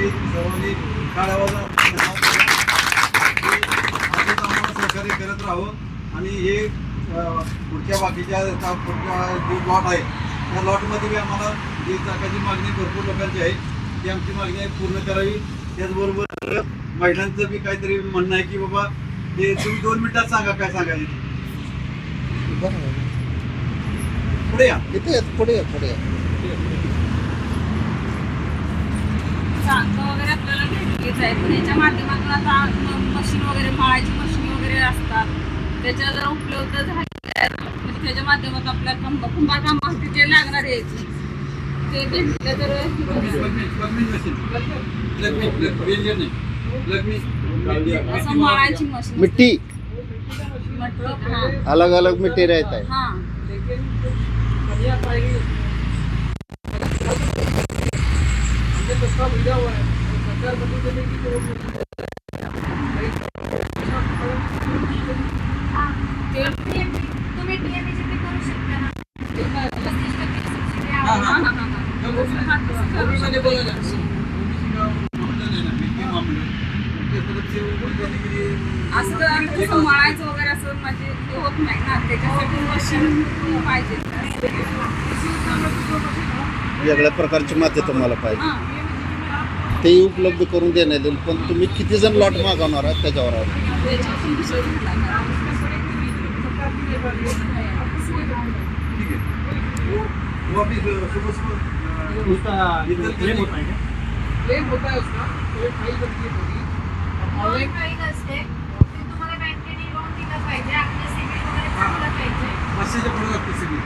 की सर्वांनी काढावा आम्हाला सहकार्य करत राहू आणि हे पुढच्या बाकीच्या पुढच्या जे लॉट आहे त्या लॉटमध्ये बी आम्हाला जी चाकाची मागणी भरपूर लोकांची आहे ती आमची मागणी आहे पूर्ण करावी. त्याचबरोबर महिलांचं बी काहीतरी म्हणणं आहे की बाबा ते तुम्ही 2 मिनिटात सांगा काय सांगायचं. पुढे या पुढे पुढे चाकं वगैरे आपल्याला घेतलीच आहे पण याच्या माध्यमातून आता मशीन वगैरे मळायची मशीन वगैरे असतात त्याच्या जर उपलब्ध झाल्या म्हणजे त्याच्या माध्यमातून आपल्याला कुंभार कामासाठी जे लागणार आहे ते घेतलं तर असं मळायची मशीन मिट्टी हाँ अलग अलग मिट्टी रहता है. हाँ तुम्ही DMEGP करू शकता ना. 35% हाँ हाँ हाँ हाँ असं कसं मळायचं वगैरे असं म्हणजे हे होत नाही ना त्याच्यासाठी मशीन पाहिजे. वेगळ्या प्रकारची माती तुम्हाला पाहिजे हां ते उपलब्ध करून देण्यात येईल. पण तुम्ही किती जण लॉट मागवणार आहात त्याच्यावर आहे. त्याच्यातून विषय झाला. वो अभी सुबह सुबह उसका क्लेम होता है क्या? क्लेम होता है उसका तो फाइल बनती है पूरी लोन फाईल असते ते तुम्हाला बँकेने लोन दिलं पाहिजे आपलं सिबिल वगैरे चांगलं पाहिजे. 500च्या पुढे लागते सगळी.